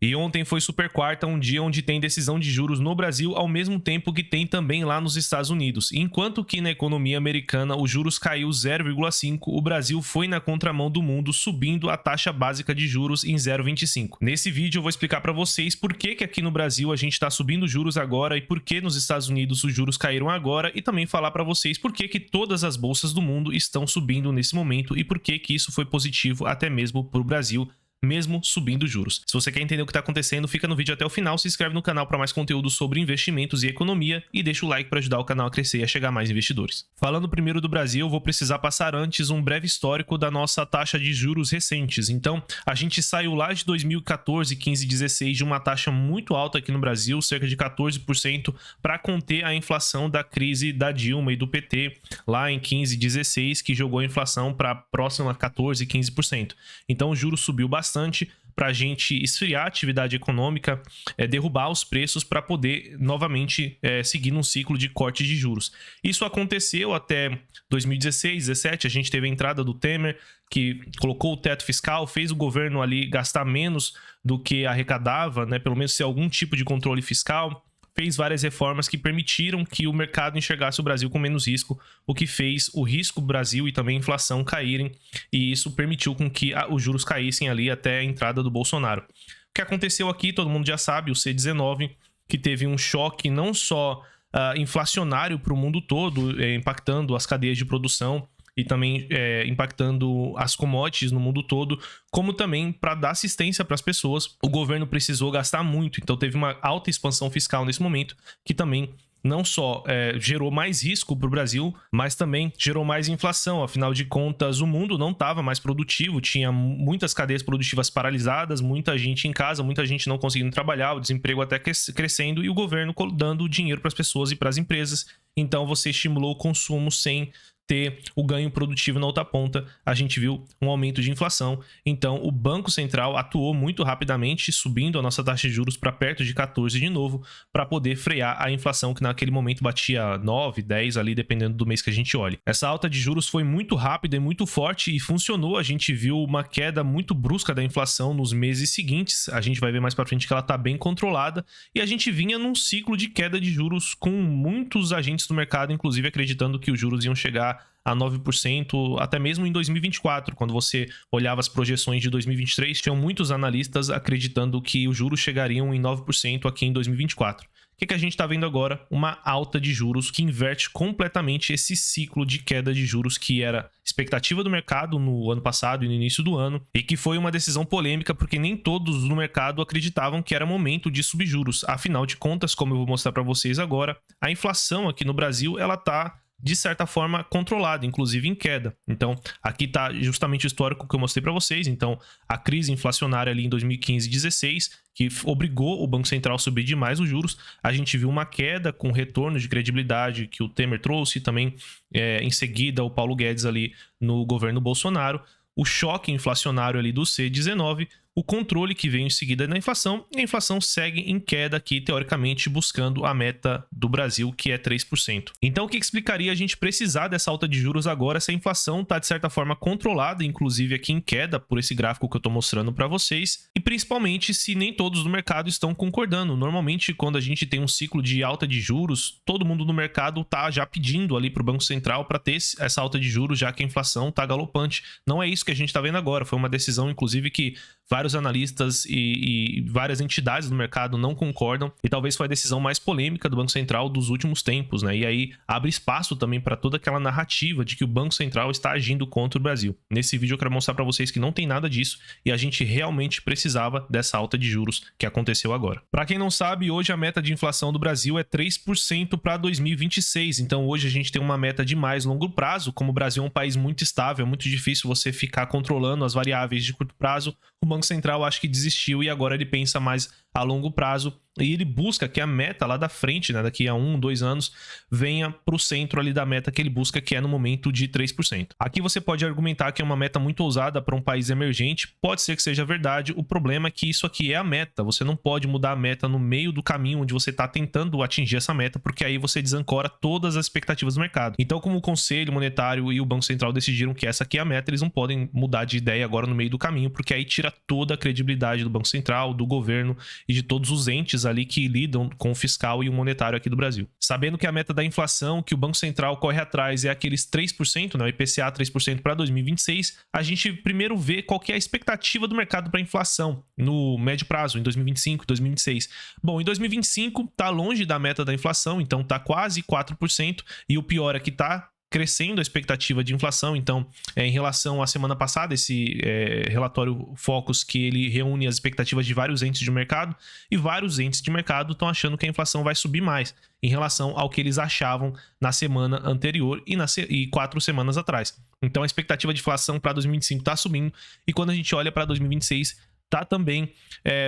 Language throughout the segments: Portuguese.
E ontem foi super quarta, um dia onde tem decisão de juros no Brasil, ao mesmo tempo que tem também lá nos Estados Unidos. Enquanto que na economia americana os juros caiu 0,5, o Brasil foi na contramão do mundo, subindo a taxa básica de juros em 0,25. Nesse vídeo eu vou explicar para vocês por que aqui no Brasil a gente está subindo juros agora e por que nos Estados Unidos os juros caíram agora, e também falar para vocês por que todas as bolsas do mundo estão subindo nesse momento e por que isso foi positivo até mesmo para o Brasil, mesmo subindo juros. Se você quer entender o que está acontecendo, fica no vídeo até o final, se inscreve no canal para mais conteúdo sobre investimentos e economia e deixa o like para ajudar o canal a crescer e a chegar a mais investidores. Falando primeiro do Brasil, vou precisar passar antes um breve histórico da nossa taxa de juros recentes. Então, a gente saiu lá de 2014, 15, 16 de uma taxa muito alta aqui no Brasil, cerca de 14%, para conter a inflação da crise da Dilma e do PT lá em 15, 16, que jogou a inflação para próxima a 14, 15%. Então, o juro subiu bastante para a gente esfriar a atividade econômica, derrubar os preços para poder novamente seguir num ciclo de corte de juros. Isso aconteceu até 2016, 17, a gente teve a entrada do Temer, que colocou o teto fiscal, fez o governo ali gastar menos do que arrecadava, né, pelo menos ter algum tipo de controle fiscal. Fez várias reformas que permitiram que o mercado enxergasse o Brasil com menos risco, o que fez o risco Brasil e também a inflação caírem, e isso permitiu com que os juros caíssem ali até a entrada do Bolsonaro. O que aconteceu aqui, todo mundo já sabe, o C19, que teve um choque não só inflacionário para o mundo todo, impactando as cadeias de produção, e também impactando as commodities no mundo todo, como também para dar assistência para as pessoas. O governo precisou gastar muito, então teve uma alta expansão fiscal nesse momento, que também não só gerou mais risco para o Brasil, mas também gerou mais inflação. Afinal de contas, o mundo não estava mais produtivo, tinha muitas cadeias produtivas paralisadas, muita gente em casa, muita gente não conseguindo trabalhar, o desemprego até crescendo e o governo dando dinheiro para as pessoas e para as empresas. Então você estimulou o consumo sem ter o ganho produtivo na outra ponta. A gente viu um aumento de inflação, então o Banco Central atuou muito rapidamente, subindo a nossa taxa de juros para perto de 14 de novo, para poder frear a inflação que naquele momento batia 9, 10 ali, dependendo do mês que a gente olhe. Essa alta de juros foi muito rápida e muito forte e funcionou. A gente viu uma queda muito brusca da inflação nos meses seguintes. A gente vai ver mais para frente que ela está bem controlada e a gente vinha num ciclo de queda de juros com muitos agentes do mercado, inclusive acreditando que os juros iam chegar a 9%, até mesmo em 2024, quando você olhava as projeções de 2023, tinham muitos analistas acreditando que os juros chegariam em 9% aqui em 2024. O que a gente está vendo agora? Uma alta de juros que inverte completamente esse ciclo de queda de juros que era expectativa do mercado no ano passado e no início do ano, e que foi uma decisão polêmica porque nem todos no mercado acreditavam que era momento de subir juros. Afinal de contas, como eu vou mostrar para vocês agora, a inflação aqui no Brasil, ela está de certa forma controlada, inclusive em queda. Então, aqui está justamente o histórico que eu mostrei para vocês. Então, a crise inflacionária ali em 2015 e 2016, que obrigou o Banco Central a subir demais os juros. A gente viu uma queda com retorno de credibilidade que o Temer trouxe, e também em seguida o Paulo Guedes ali no governo Bolsonaro. O choque inflacionário ali do C19, o controle que veio em seguida na inflação, e a inflação segue em queda aqui, teoricamente, buscando a meta do Brasil, que é 3%. Então, o que explicaria a gente precisar dessa alta de juros agora se a inflação está, de certa forma, controlada, inclusive aqui em queda, por esse gráfico que eu estou mostrando para vocês, e principalmente se nem todos no mercado estão concordando. Normalmente, quando a gente tem um ciclo de alta de juros, todo mundo no mercado está já pedindo ali para o Banco Central para ter essa alta de juros, já que a inflação está galopante. Não é isso que a gente está vendo agora, foi uma decisão, inclusive, que vários analistas e várias entidades do mercado não concordam, e talvez foi a decisão mais polêmica do Banco Central dos últimos tempos, né? E aí abre espaço também para toda aquela narrativa de que o Banco Central está agindo contra o Brasil. Nesse vídeo eu quero mostrar para vocês que não tem nada disso e a gente realmente precisava dessa alta de juros que aconteceu agora. Para quem não sabe, hoje a meta de inflação do Brasil é 3% para 2026, então hoje a gente tem uma meta de mais longo prazo. Como o Brasil é um país muito estável, é muito difícil você ficar controlando as variáveis de curto prazo, o Banco Central acho que desistiu e agora ele pensa mais a longo prazo e ele busca que a meta lá da frente, né, daqui a 1, 2 anos, venha para o centro ali da meta que ele busca, que é no momento de 3%. Aqui você pode argumentar que é uma meta muito ousada para um país emergente, pode ser que seja verdade, o problema é que isso aqui é a meta, você não pode mudar a meta no meio do caminho onde você está tentando atingir essa meta, porque aí você desancora todas as expectativas do mercado. Então, como o Conselho Monetário e o Banco Central decidiram que essa aqui é a meta, eles não podem mudar de ideia agora no meio do caminho, porque aí tira toda a credibilidade do Banco Central, do governo e de todos os entes ali que lidam com o fiscal e o monetário aqui do Brasil. Sabendo que a meta da inflação que o Banco Central corre atrás é aqueles 3%, né, o IPCA 3% para 2026, a gente primeiro vê qual que é a expectativa do mercado para a inflação no médio prazo, em 2025, 2026. Bom, em 2025 está longe da meta da inflação, então está quase 4%, e o pior é que está crescendo a expectativa de inflação. Então, em relação à semana passada, esse relatório Focus, que ele reúne as expectativas de vários entes de mercado, e vários entes de mercado estão achando que a inflação vai subir mais em relação ao que eles achavam na semana anterior e 4 semanas atrás. Então, a expectativa de inflação para 2025 está subindo, e quando a gente olha para 2026, está também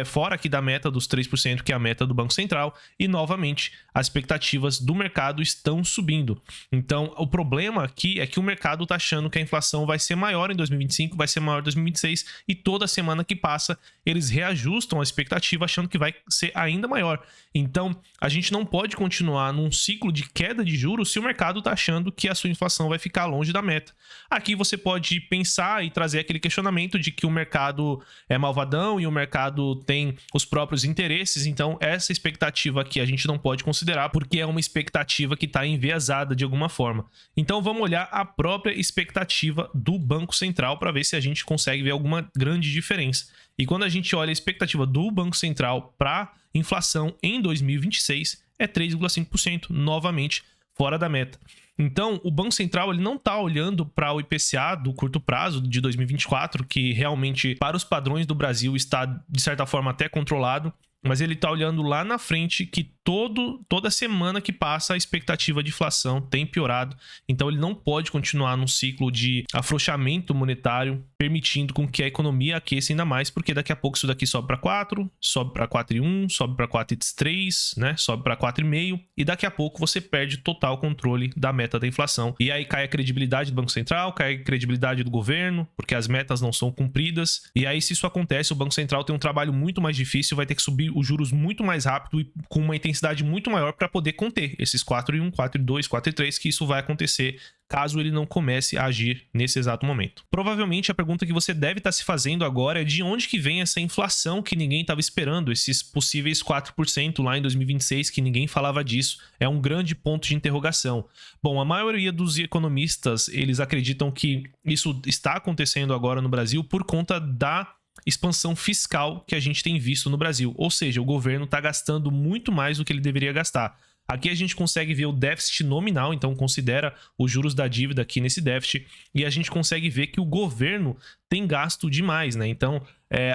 fora aqui da meta dos 3%, que é a meta do Banco Central, e novamente as expectativas do mercado estão subindo. Então, o problema aqui é que o mercado está achando que a inflação vai ser maior em 2025, vai ser maior em 2026, e toda semana que passa eles reajustam a expectativa achando que vai ser ainda maior. Então, a gente não pode continuar num ciclo de queda de juros se o mercado está achando que a sua inflação vai ficar longe da meta. Aqui você pode pensar e trazer aquele questionamento de que o mercado é malvadão e o mercado tem os próprios interesses, então essa expectativa aqui a gente não pode considerar porque é uma expectativa que está enviesada de alguma forma. Então vamos olhar a própria expectativa do Banco Central para ver se a gente consegue ver alguma grande diferença. E quando a gente olha a expectativa do Banco Central para inflação em 2026 é 3,5%, novamente fora da meta. Então, o Banco Central ele não está olhando para o IPCA do curto prazo de 2024, que realmente, para os padrões do Brasil, está, de certa forma, até controlado, mas ele está olhando lá na frente que toda semana que passa a expectativa de inflação tem piorado. Então ele não pode continuar num ciclo de afrouxamento monetário, permitindo com que a economia aqueça ainda mais, porque daqui a pouco isso daqui sobe para 4, sobe para 4,1, sobe para 4,3, né? Sobe para 4,5 e daqui a pouco você perde total controle da meta da inflação. E aí cai a credibilidade do Banco Central, cai a credibilidade do governo, porque as metas não são cumpridas. E aí, se isso acontece, o Banco Central tem um trabalho muito mais difícil, vai ter que subir os juros muito mais rápido e com uma intensidade muito maior para poder conter esses 4,1, 4,2, 4,3, que isso vai acontecer caso ele não comece a agir nesse exato momento. Provavelmente a pergunta que você deve estar se fazendo agora é de onde que vem essa inflação que ninguém estava esperando, esses possíveis 4% lá em 2026, que ninguém falava disso, é um grande ponto de interrogação. Bom, a maioria dos economistas, eles acreditam que isso está acontecendo agora no Brasil por conta da expansão fiscal que a gente tem visto no Brasil, ou seja, o governo está gastando muito mais do que ele deveria gastar. Aqui a gente consegue ver o déficit nominal, então considera os juros da dívida aqui nesse déficit, e a gente consegue ver que o governo tem gasto demais, né? Então,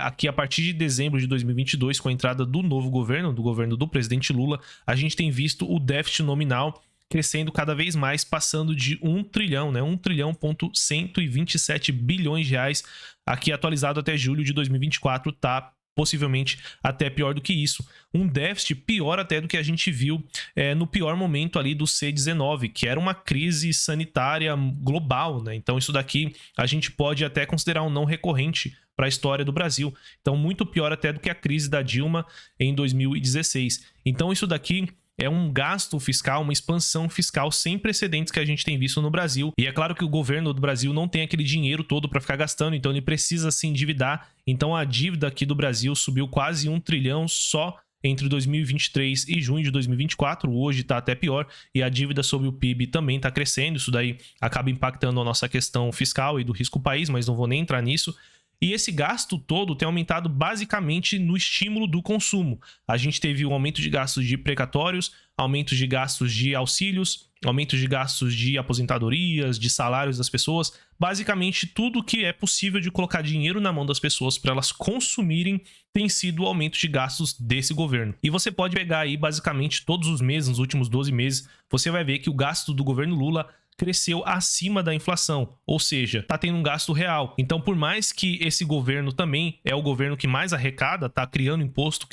aqui a partir de dezembro de 2022, com a entrada do novo governo, do governo do presidente Lula, a gente tem visto o déficit nominal crescendo cada vez mais, passando de 1 trilhão, né? 1,127 bilhões de reais, aqui atualizado até julho de 2024, tá possivelmente até pior do que isso. Um déficit pior até do que a gente viu no pior momento ali do C-19, que era uma crise sanitária global, né? Então isso daqui a gente pode até considerar um não recorrente para a história do Brasil. Então muito pior até do que a crise da Dilma em 2016. Então isso daqui é um gasto fiscal, uma expansão fiscal sem precedentes que a gente tem visto no Brasil. E é claro que o governo do Brasil não tem aquele dinheiro todo para ficar gastando, então ele precisa se endividar. Então a dívida aqui do Brasil subiu quase 1 trilhão só entre 2023 e junho de 2024. Hoje está até pior e a dívida sobre o PIB também está crescendo. Isso daí acaba impactando a nossa questão fiscal e do risco país, mas não vou nem entrar nisso. E esse gasto todo tem aumentado basicamente no estímulo do consumo. A gente teve um aumento de gastos de precatórios, aumentos de gastos de auxílios, aumentos de gastos de aposentadorias, de salários das pessoas. Basicamente, tudo que é possível de colocar dinheiro na mão das pessoas para elas consumirem tem sido o aumento de gastos desse governo. E você pode pegar aí basicamente todos os meses, nos últimos 12 meses, você vai ver que o gasto do governo Lula cresceu acima da inflação, ou seja, está tendo um gasto real. Então, por mais que esse governo também é o governo que mais arrecada, está criando imposto,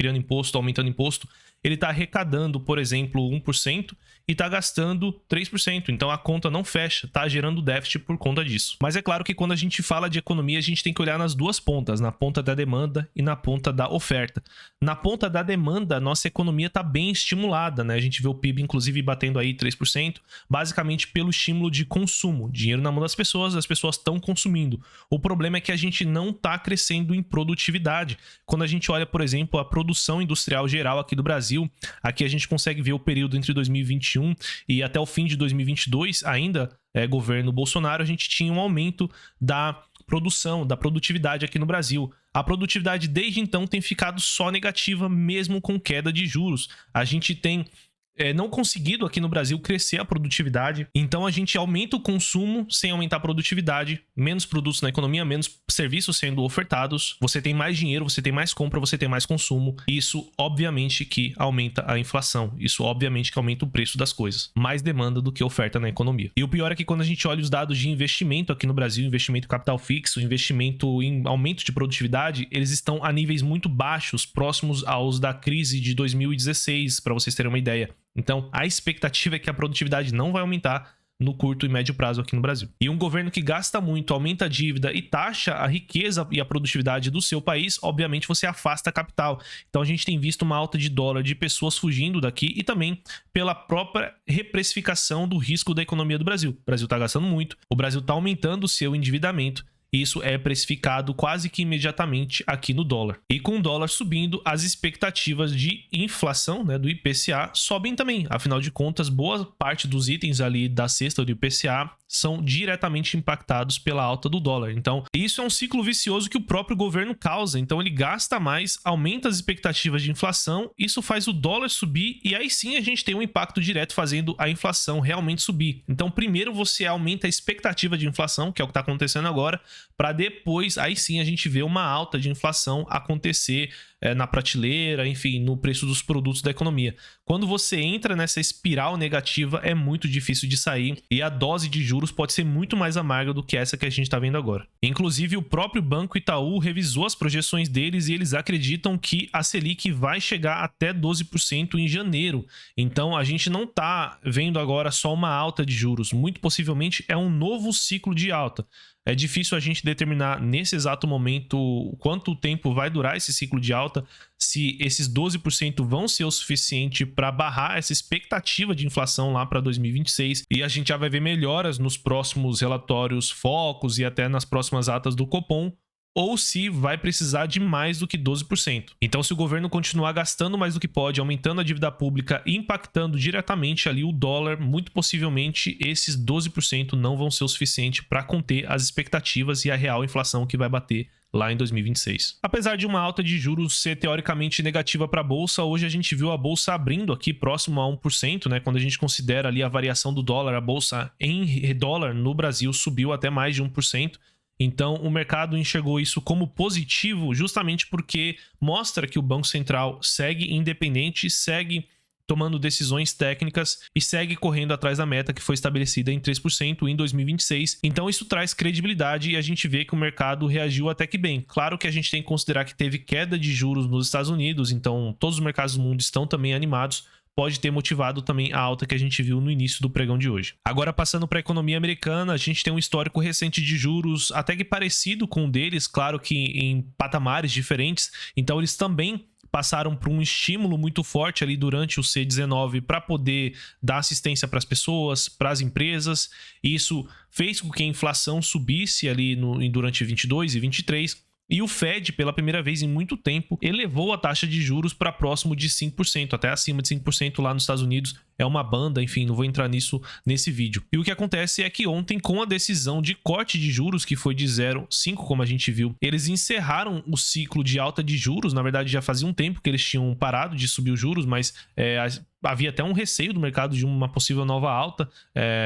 aumentando imposto, ele está arrecadando, por exemplo, 1% e está gastando 3%. Então a conta não fecha, está gerando déficit por conta disso. Mas é claro que quando a gente fala de economia, a gente tem que olhar nas duas pontas, na ponta da demanda e na ponta da oferta. Na ponta da demanda, a nossa economia está bem estimulada, né? A gente vê o PIB, inclusive, batendo aí 3%, basicamente pelo estímulo de consumo. Dinheiro na mão das pessoas estão consumindo. O problema é que a gente não está crescendo em produtividade. Quando a gente olha, por exemplo, a produção industrial geral aqui do Brasil, aqui a gente consegue ver o período entre 2021 e até o fim de 2022, ainda governo Bolsonaro, a gente tinha um aumento da produção, da produtividade aqui no Brasil. A produtividade desde então tem ficado só negativa, mesmo com queda de juros. A gente tem não conseguido aqui no Brasil crescer a produtividade, então a gente aumenta o consumo sem aumentar a produtividade, menos produtos na economia, menos serviços sendo ofertados, você tem mais dinheiro, você tem mais compra, você tem mais consumo, isso obviamente que aumenta a inflação, isso obviamente que aumenta o preço das coisas, mais demanda do que oferta na economia. E o pior é que quando a gente olha os dados de investimento aqui no Brasil, investimento em capital fixo, investimento em aumento de produtividade, eles estão a níveis muito baixos, próximos aos da crise de 2016, para vocês terem uma ideia. Então, a expectativa é que a produtividade não vai aumentar no curto e médio prazo aqui no Brasil. E um governo que gasta muito, aumenta a dívida e taxa a riqueza e a produtividade do seu país, obviamente você afasta capital. Então a gente tem visto uma alta de dólar, de pessoas fugindo daqui e também pela própria reprecificação do risco da economia do Brasil. O Brasil está gastando muito, o Brasil está aumentando o seu endividamento. Isso é precificado quase que imediatamente aqui no dólar. E com o dólar subindo, as expectativas de inflação, né, do IPCA sobem também. Afinal de contas, boa parte dos itens ali da cesta do IPCA são diretamente impactados pela alta do dólar. Então, isso é um ciclo vicioso que o próprio governo causa. Então, ele gasta mais, aumenta as expectativas de inflação, isso faz o dólar subir e aí sim a gente tem um impacto direto fazendo a inflação realmente subir. Então, primeiro você aumenta a expectativa de inflação, que é o que está acontecendo agora, para depois, aí sim, a gente vê uma alta de inflação acontecer na prateleira, enfim, no preço dos produtos da economia. Quando você entra nessa espiral negativa, é muito difícil de sair e a dose de juros pode ser muito mais amarga do que essa que a gente está vendo agora. Inclusive, o próprio Banco Itaú revisou as projeções deles e eles acreditam que a Selic vai chegar até 12% em janeiro. Então, a gente não está vendo agora só uma alta de juros, muito possivelmente é um novo ciclo de alta. É difícil a gente determinar nesse exato momento quanto tempo vai durar esse ciclo de alta, se esses 12% vão ser o suficiente para barrar essa expectativa de inflação lá para 2026. E a gente já vai ver melhoras nos próximos relatórios Focus e até nas próximas atas do Copom, ou se vai precisar de mais do que 12%. Então, se o governo continuar gastando mais do que pode, aumentando a dívida pública e impactando diretamente ali o dólar, muito possivelmente esses 12% não vão ser o suficiente para conter as expectativas e a real inflação que vai bater lá em 2026. Apesar de uma alta de juros ser teoricamente negativa para a bolsa, hoje a gente viu a bolsa abrindo aqui próximo a 1%, né? Quando a gente considera ali a variação do dólar, a bolsa em dólar no Brasil subiu até mais de 1%. Então, o mercado enxergou isso como positivo justamente porque mostra que o Banco Central segue independente, segue tomando decisões técnicas e segue correndo atrás da meta que foi estabelecida em 3% em 2026. Então, isso traz credibilidade e a gente vê que o mercado reagiu até que bem. Claro que a gente tem que considerar que teve queda de juros nos Estados Unidos, então todos os mercados do mundo estão também animados, pode ter motivado também a alta que a gente viu no início do pregão de hoje. Agora, passando para a economia americana, a gente tem um histórico recente de juros até que parecido com o deles, claro que em patamares diferentes, então eles também passaram por um estímulo muito forte ali durante o C19 para poder dar assistência para as pessoas, para as empresas, e isso fez com que a inflação subisse ali durante 22 e 23, e o Fed, pela primeira vez em muito tempo, elevou a taxa de juros para próximo de 5%, até acima de 5% lá nos Estados Unidos. É uma banda, enfim, não vou entrar nisso nesse vídeo. E o que acontece é que ontem, com a decisão de corte de juros, que foi de 0,5, como a gente viu, eles encerraram o ciclo de alta de juros. Na verdade, já fazia um tempo que eles tinham parado de subir os juros, mas havia até um receio do mercado de uma possível nova alta,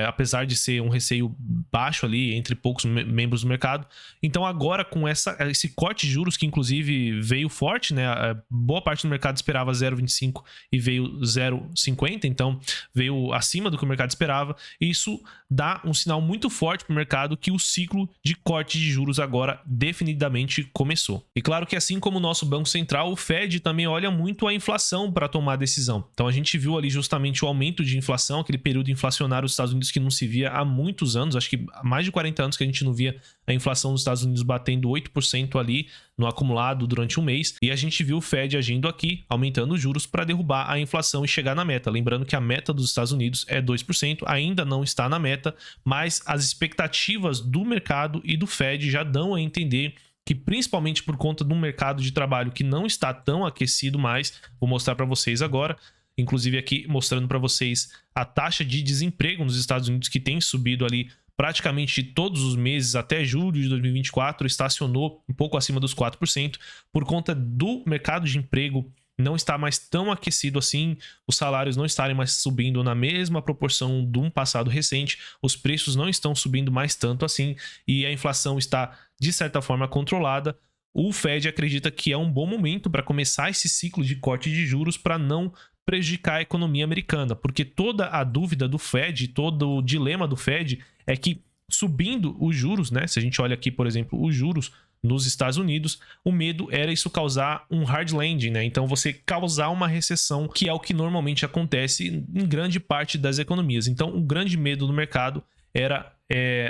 apesar de ser um receio baixo ali entre poucos membros do mercado. Então agora com esse corte de juros, que inclusive veio forte, né? Boa parte do mercado esperava 0,25 e veio 0,50, então veio acima do que o mercado esperava, e isso dá um sinal muito forte para o mercado que o ciclo de corte de juros agora definitivamente começou. E claro que assim como o nosso Banco Central, o Fed também olha muito a inflação para tomar a decisão. Então a gente viu ali justamente o aumento de inflação, aquele período inflacionário dos Estados Unidos que não se via há muitos anos, acho que há mais de 40 anos que a gente não via a inflação dos Estados Unidos batendo 8% ali no acumulado durante um mês, e a gente viu o Fed agindo aqui, aumentando os juros para derrubar a inflação e chegar na meta. Lembrando que a meta dos Estados Unidos é 2%, ainda não está na meta, mas as expectativas do mercado e do Fed já dão a entender que, principalmente por conta de um mercado de trabalho que não está tão aquecido mais, vou mostrar para vocês agora, inclusive aqui mostrando para vocês a taxa de desemprego nos Estados Unidos, que tem subido ali praticamente todos os meses até julho de 2024, estacionou um pouco acima dos 4%, por conta do mercado de emprego não estar mais tão aquecido assim, os salários não estarem mais subindo na mesma proporção de um passado recente, os preços não estão subindo mais tanto assim, e a inflação está, de certa forma, controlada. O Fed acredita que é um bom momento para começar esse ciclo de corte de juros para não prejudicar a economia americana, porque toda a dúvida do Fed, todo o dilema do Fed é que subindo os juros, né? Se a gente olha aqui, por exemplo, os juros nos Estados Unidos, o medo era isso causar um hard landing, né? Então você causar uma recessão, que é o que normalmente acontece em grande parte das economias. Então o grande medo do mercado era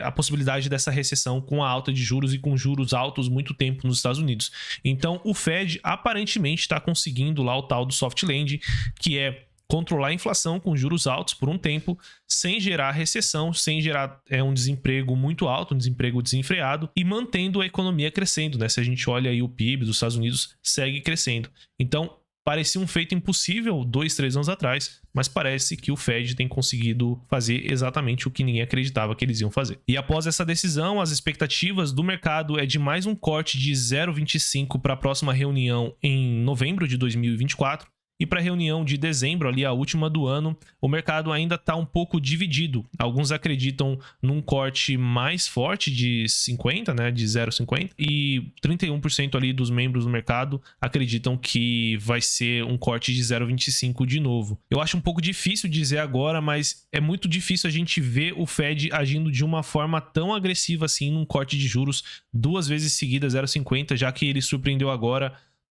a possibilidade dessa recessão com a alta de juros e com juros altos muito tempo nos Estados Unidos. Então o Fed aparentemente está conseguindo lá o tal do soft landing, que é controlar a inflação com juros altos por um tempo, sem gerar recessão, sem gerar um desemprego muito alto, um desemprego desenfreado, e mantendo a economia crescendo, né? Se a gente olha aí o PIB dos Estados Unidos, segue crescendo. Então, parecia um feito impossível 2-3 anos atrás, mas parece que o Fed tem conseguido fazer exatamente o que ninguém acreditava que eles iam fazer. E após essa decisão, as expectativas do mercado é de mais um corte de 0,25 para a próxima reunião em novembro de 2024. E para a reunião de dezembro, ali a última do ano, o mercado ainda está um pouco dividido. Alguns acreditam num corte mais forte de 50, né, de 0,50, e 31% ali dos membros do mercado acreditam que vai ser um corte de 0,25 de novo. Eu acho um pouco difícil dizer agora, mas é muito difícil a gente ver o Fed agindo de uma forma tão agressiva assim num corte de juros 2 vezes seguidas 0,50, já que ele surpreendeu agora.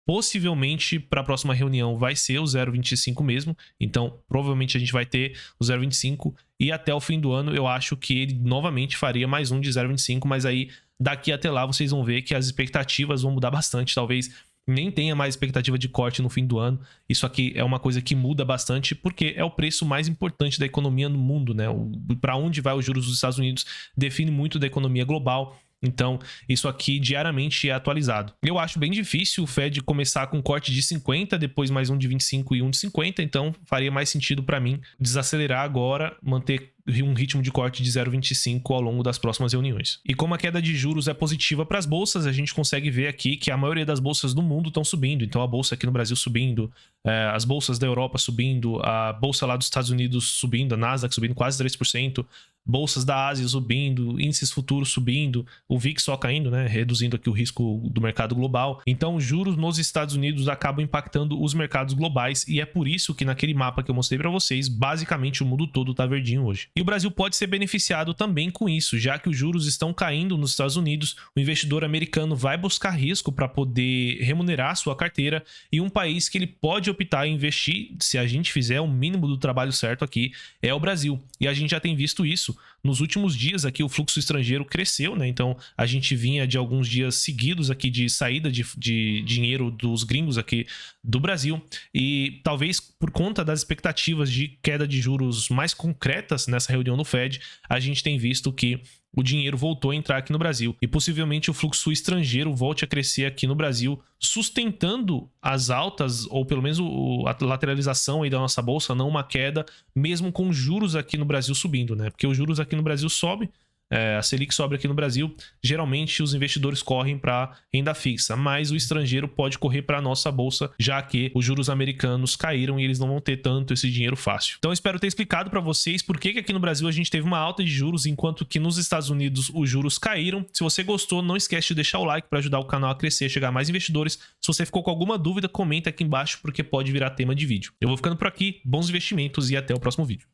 Possivelmente para a próxima reunião vai ser o 0,25 mesmo, então provavelmente a gente vai ter o 0,25 e até o fim do ano eu acho que ele novamente faria mais um de 0,25, mas aí daqui até lá vocês vão ver que as expectativas vão mudar bastante, talvez nem tenha mais expectativa de corte no fim do ano. Isso aqui é uma coisa que muda bastante porque é o preço mais importante da economia no mundo, né? Para onde vai os juros dos Estados Unidos define muito da economia global. Então, isso aqui diariamente é atualizado. Eu acho bem difícil o Fed começar com um corte de 50, depois mais um de 25 e um de 50, então faria mais sentido para mim desacelerar agora, manter um ritmo de corte de 0,25 ao longo das próximas reuniões. E como a queda de juros é positiva para as bolsas, a gente consegue ver aqui que a maioria das bolsas do mundo estão subindo. Então a bolsa aqui no Brasil subindo, as bolsas da Europa subindo, a bolsa lá dos Estados Unidos subindo, a Nasdaq subindo quase 3%, bolsas da Ásia subindo, índices futuros subindo, o VIX só caindo, né, reduzindo aqui o risco do mercado global. Então os juros nos Estados Unidos acabam impactando os mercados globais e é por isso que naquele mapa que eu mostrei para vocês, basicamente o mundo todo tá verdinho hoje. E o Brasil pode ser beneficiado também com isso, já que os juros estão caindo nos Estados Unidos, o investidor americano vai buscar risco para poder remunerar sua carteira, e um país que ele pode optar em investir, se a gente fizer o mínimo do trabalho certo aqui, é o Brasil. E a gente já tem visto isso. Nos últimos dias aqui o fluxo estrangeiro cresceu, né? Então a gente vinha de alguns dias seguidos aqui de saída de dinheiro dos gringos aqui do Brasil, e talvez por conta das expectativas de queda de juros mais concretas nessa reunião do Fed, a gente tem visto que o dinheiro voltou a entrar aqui no Brasil e possivelmente o fluxo estrangeiro volte a crescer aqui no Brasil, sustentando as altas, ou pelo menos a lateralização aí da nossa bolsa, não uma queda, mesmo com juros aqui no Brasil subindo, né? Porque os juros aqui no Brasil sobem, a Selic sobe aqui no Brasil, geralmente os investidores correm para renda fixa, mas o estrangeiro pode correr para a nossa bolsa, já que os juros americanos caíram e eles não vão ter tanto esse dinheiro fácil. Então, espero ter explicado para vocês por que aqui no Brasil a gente teve uma alta de juros, enquanto que nos Estados Unidos os juros caíram. Se você gostou, não esquece de deixar o like para ajudar o canal a crescer e chegar a mais investidores. Se você ficou com alguma dúvida, comenta aqui embaixo, porque pode virar tema de vídeo. Eu vou ficando por aqui, bons investimentos e até o próximo vídeo.